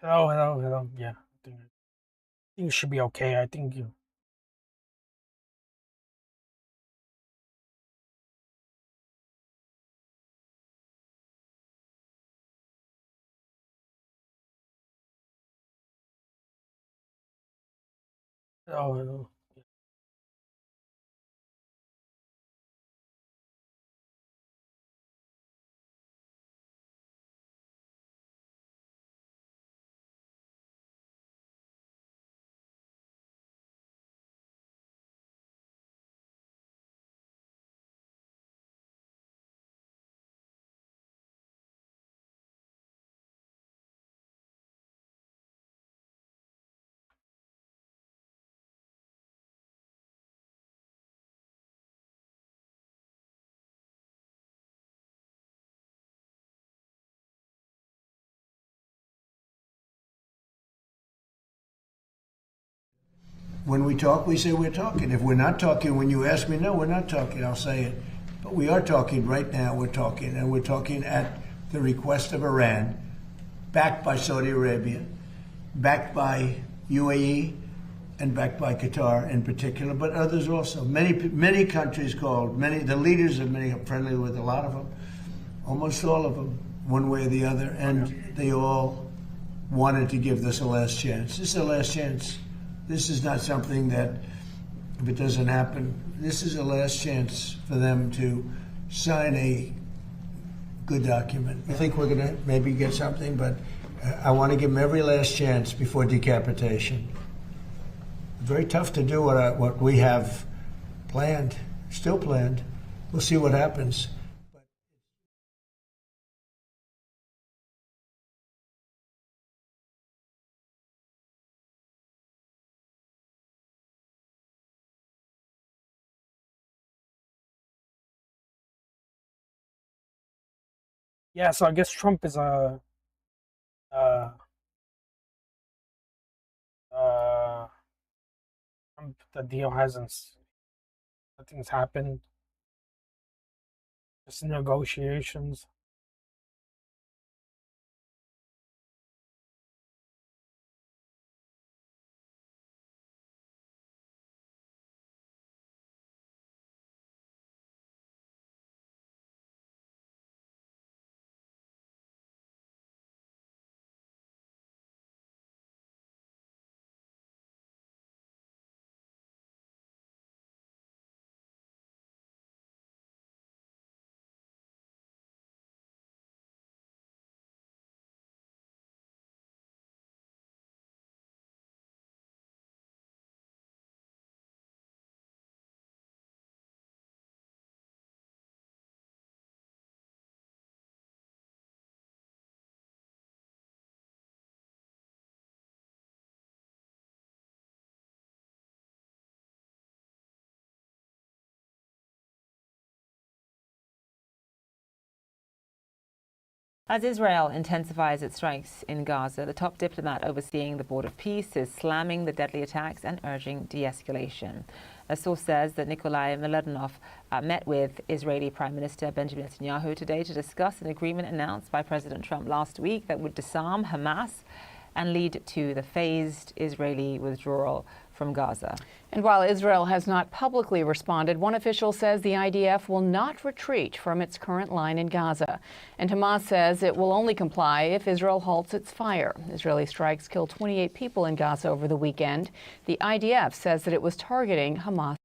Hello, hello, hello. Yeah, I think it should be okay. I think you. Hello, hello. When we talk, we say we're talking. If we're not talking, when you ask me, no, we're not talking, I'll say it. But we are talking right now. We're talking, and we're talking at the request of Iran, backed by Saudi Arabia, backed by UAE, and backed by Qatar in particular, but others also. Many countries called. The leaders of many are friendly with a lot of them, almost all of them, one way or the other, and they all wanted to give this a last chance. This is a last chance. This is not something that, if it doesn't happen, this is a last chance for them to sign a good document. I think we're going to maybe get something, but I want to give them every last chance before decapitation. Very tough to do what we have planned, still planned. We'll see what happens. Yeah, so I guess Trump is uh, uh, the deal hasn't, nothing's happened. Just negotiations. As Israel intensifies its strikes in Gaza, the top diplomat overseeing the board of peace is slamming the deadly attacks and urging de-escalation. A source says that Nikolai Mladenov met with Israeli Prime Minister Benjamin Netanyahu today to discuss an agreement announced by President Trump last week that would disarm Hamas and lead to the phased Israeli withdrawal from Gaza. And while Israel has not publicly responded, one official says the IDF will not retreat from its current line in Gaza. And Hamas says it will only comply if Israel halts its fire. Israeli strikes killed 28 people in Gaza over the weekend. The IDF says that it was targeting Hamas.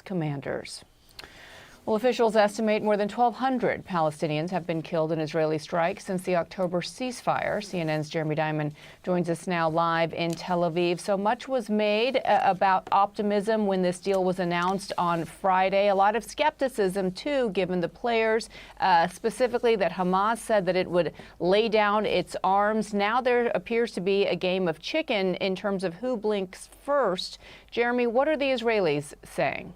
commanders. Well, officials estimate more than 1,200 Palestinians have been killed in Israeli strikes since the October ceasefire. CNN's Jeremy Diamond joins us now live in Tel Aviv. So much was made about optimism when this deal was announced on Friday. A lot of skepticism, too, given the players, specifically that Hamas said that it would lay down its arms. Now there appears to be a game of chicken in terms of who blinks first. Jeremy, what are the Israelis saying?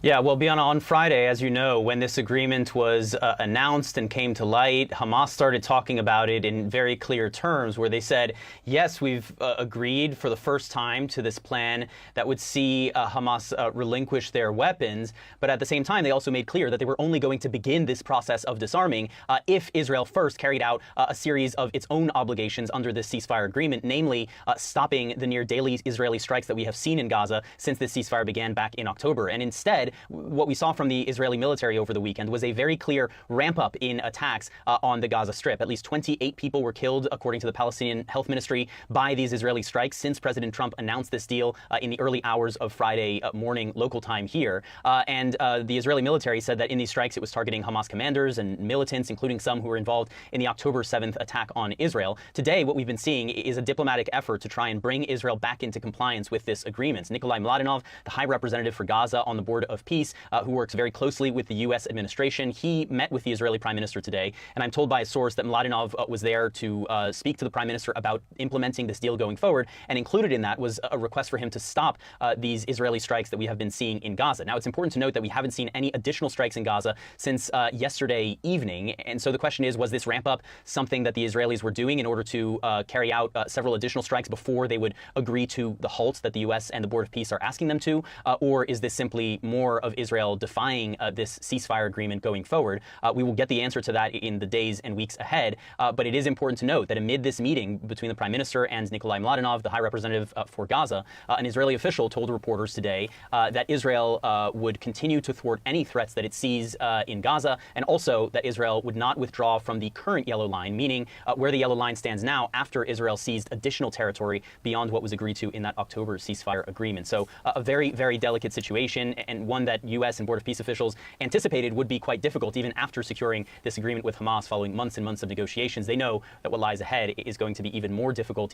Yeah, well, Bianna, on Friday, as you know, when this agreement was announced and came to light, Hamas started talking about it in very clear terms, where they said, yes, we've agreed for the first time to this plan that would see Hamas relinquish their weapons. But at the same time, they also made clear that they were only going to begin this process of disarming if Israel first carried out a series of its own obligations under this ceasefire agreement, namely stopping the near daily Israeli strikes that we have seen in Gaza since this ceasefire began back in October. And instead, what we saw from the Israeli military over the weekend was a very clear ramp up in attacks on the Gaza Strip. At least 28 people were killed, according to the Palestinian Health Ministry, by these Israeli strikes since President Trump announced this deal in the early hours of Friday morning local time here. And the Israeli military said that in these strikes it was targeting Hamas commanders and militants, including some who were involved in the October 7th attack on Israel. Today, what we've been seeing is a diplomatic effort to try and bring Israel back into compliance with this agreement. Nikolai Mladenov, the High Representative for Gaza on the Board of Peace, who works very closely with the U.S. administration. He met with the Israeli Prime Minister today, and I'm told by a source that Mladenov was there to speak to the Prime Minister about implementing this deal going forward, and included in that was a request for him to stop these Israeli strikes that we have been seeing in Gaza. Now, it's important to note that we haven't seen any additional strikes in Gaza since yesterday evening, and so the question is, was this ramp up something that the Israelis were doing in order to carry out several additional strikes before they would agree to the halt that the U.S. and the Board of Peace are asking them to, or is this simply more of Israel defying this ceasefire agreement going forward? We will get the answer to that in the days and weeks ahead, but it is important to note that amid this meeting between the Prime Minister and Nikolai Mladenov, the High Representative for Gaza, an Israeli official told reporters today that Israel would continue to thwart any threats that it sees in Gaza, and also that Israel would not withdraw from the current yellow line, meaning where the yellow line stands now after Israel seized additional territory beyond what was agreed to in that October ceasefire agreement. So a very, very delicate situation, and one that U.S. and Board of Peace officials anticipated would be quite difficult even after securing this agreement with Hamas following months and months of negotiations. They know that what lies ahead is going to be even more difficult.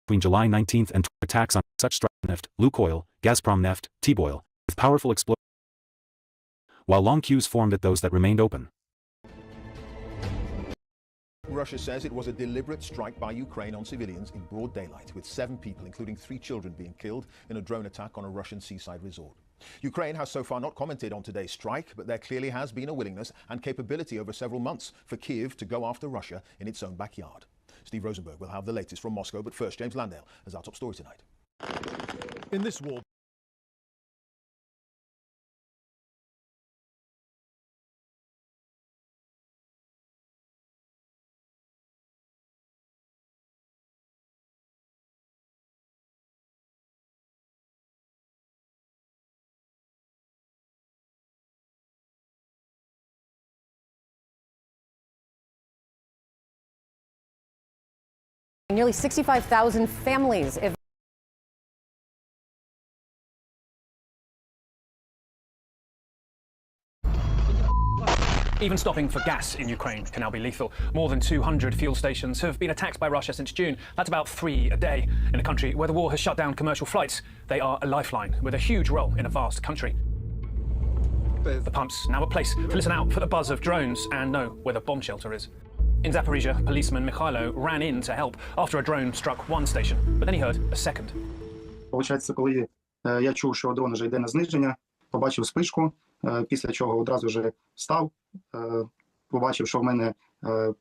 Between July 19th and attacks on such Neft, Lukoil, Gazprom Neft, T-Boil, with powerful explosions, while long queues formed at those that remained open. Russia says it was a deliberate strike by Ukraine on civilians in broad daylight, with 7 people, including 3 children, being killed in a drone attack on a Russian seaside resort. Ukraine has so far not commented on today's strike, but there clearly has been a willingness and capability over several months for Kyiv to go after Russia in its own backyard. Steve Rosenberg will have the latest from Moscow, but first, James Landale has our top story tonight. In this war, Nearly 65,000 families. Even stopping for gas in Ukraine can now be lethal. More than 200 fuel stations have been attacked by Russia since June. That's about 3 a day. In a country where the war has shut down commercial flights, they are a lifeline with a huge role in a vast country. The pump's now a place to listen out for the buzz of drones and know where the bomb shelter is. In Zaporizhia, policeman Mikhailo ran in to help after a drone struck one station, but then he heard a second. Получається, коли я чув, що дрон вже йде на зниження, побачив спишку, після чого одразу вже став, побачив, що в мене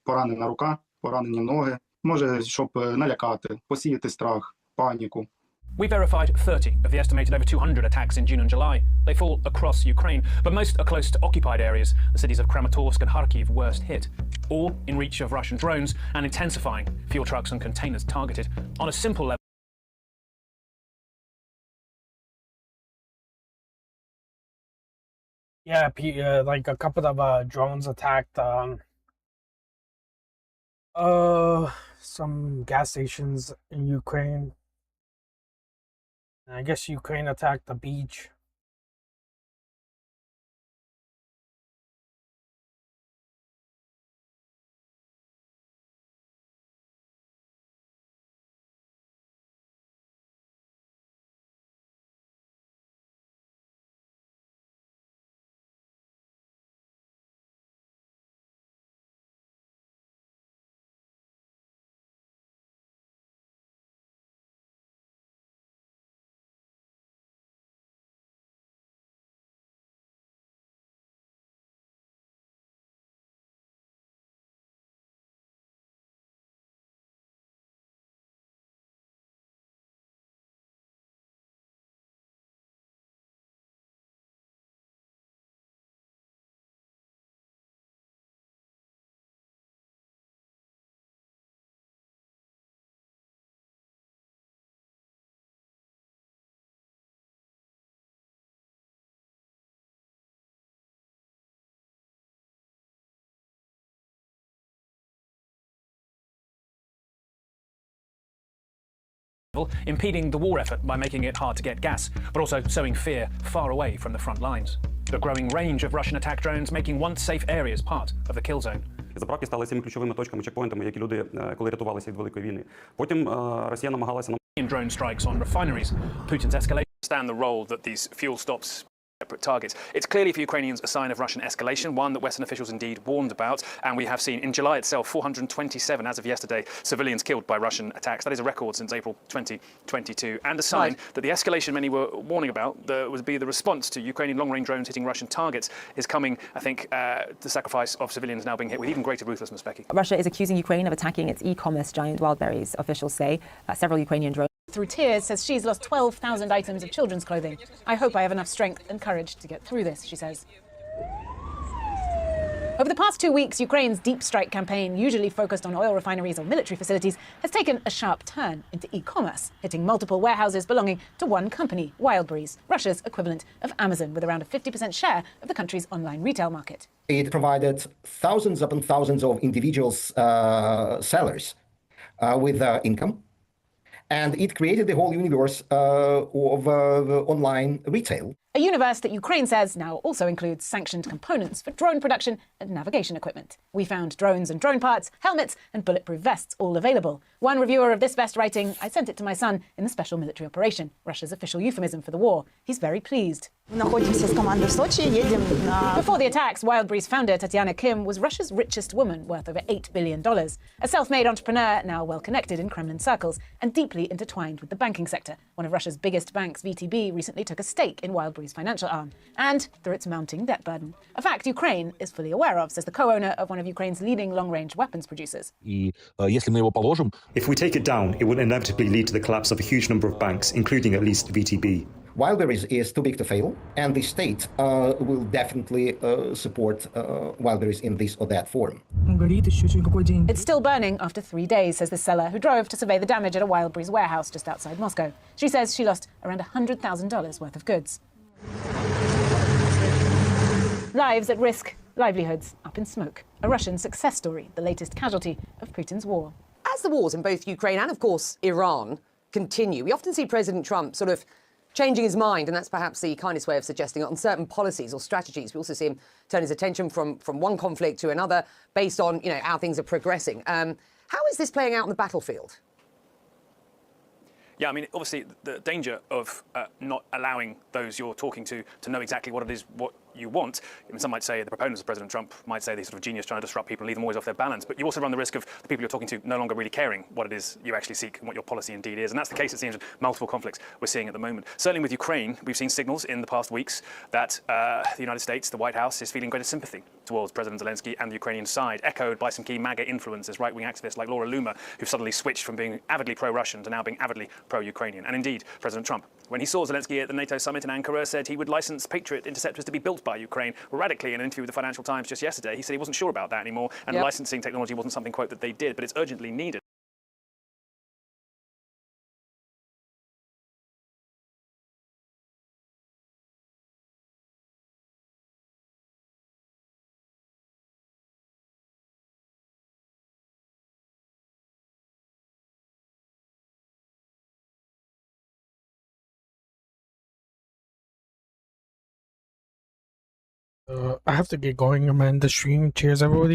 поранена рука, поранені ноги. Може, щоб налякати, посіяти страх, паніку. We verified 30 of the estimated over 200 attacks in June and July. They fall across Ukraine, but most are close to occupied areas, the cities of Kramatorsk and Kharkiv worst hit. All in reach of Russian drones and intensifying, fuel trucks and containers targeted. On a simple level, Yeah, like a couple of drones attacked some gas stations in Ukraine. And I guess Ukraine attacked the beach. impeding the war effort by making it hard to get gas, but also sowing fear far away from the front lines. The growing range of Russian attack drones making once safe areas part of the kill zone. Заправки стали цими ключовими точками, чекпоінтами, які люди, коли рятувалися від Великої війни. Потім Росія намагалася drone strikes on refineries. Putin's escalation understand the role that these fuel stops separate targets. It's clearly for Ukrainians a sign of Russian escalation, one that Western officials indeed warned about, and we have seen in July itself 427, as of yesterday, civilians killed by Russian attacks. That is a record since April 2022, and a sign that the escalation many were warning about would be the response to Ukrainian long-range drones hitting Russian targets is coming, I think, the sacrifice of civilians now being hit with even greater ruthlessness, Becky. Russia is accusing Ukraine of attacking its e-commerce giant Wildberries. Officials say several Ukrainian drones through tears, says she's lost 12,000 items of children's clothing. I hope I have enough strength and courage to get through this, she says. Over the past 2 weeks, Ukraine's deep strike campaign, usually focused on oil refineries or military facilities, has taken a sharp turn into e-commerce, hitting multiple warehouses belonging to one company, Wildberries, Russia's equivalent of Amazon, with around a 50% share of the country's online retail market. It provided thousands upon thousands of individuals, sellers with income. And it created the whole universe of online retail. A universe that Ukraine says now also includes sanctioned components for drone production and navigation equipment. We found drones and drone parts, helmets and bulletproof vests all available. One reviewer of this vest writing, I sent it to my son in the special military operation, Russia's official euphemism for the war. He's very pleased. Before the attacks, Wildberries founder Tatiana Kim was Russia's richest woman, worth over $8 billion. A self-made entrepreneur, now well-connected in Kremlin circles and deeply intertwined with the banking sector. One of Russia's biggest banks, VTB, recently took a stake in Wildberries' financial arm, and through its mounting debt burden. A fact Ukraine is fully aware of, says the co-owner of one of Ukraine's leading long-range weapons producers. If we take it down, it would inevitably lead to the collapse of a huge number of banks, including at least VTB. Wildberries is too big to fail, and the state will definitely support Wildberries in this or that form. It's still burning after 3 days, says the seller, who drove to survey the damage at a Wildberries warehouse just outside Moscow. She says she lost around $100,000 worth of goods. Lives at risk, livelihoods up in smoke. A Russian success story, the latest casualty of Putin's war. as the wars in both Ukraine and, of course, Iran continue, we often see President Trump sort of changing his mind, and that's perhaps the kindest way of suggesting it, on certain policies or strategies. We also see him turn his attention from one conflict to another based on, how things are progressing. How is this playing out in the battlefield? Yeah, I mean, obviously, the danger of not allowing those you're talking to know exactly what it is, what you want. I mean, some might say, the proponents of President Trump might say they're sort of genius trying to disrupt people and leave them always off their balance. But you also run the risk of the people you're talking to no longer really caring what it is you actually seek and what your policy indeed is. And that's the case, it seems, in multiple conflicts we're seeing at the moment. Certainly with Ukraine, we've seen signals in the past weeks that the United States, the White House, is feeling greater sympathy towards President Zelensky and the Ukrainian side, echoed by some key MAGA influencers, right-wing activists like Laura Loomer, who've suddenly switched from being avidly pro-Russian to now being avidly pro-Ukrainian. And indeed, President Trump, when he saw Zelensky at the NATO summit in Ankara, said he would license Patriot interceptors to be built by Ukraine. Radically, in an interview with the Financial Times just yesterday, he said he wasn't sure about that anymore, and licensing technology wasn't something, quote, that they did, but it's urgently needed. I have to get going, man. The stream. Cheers, everybody.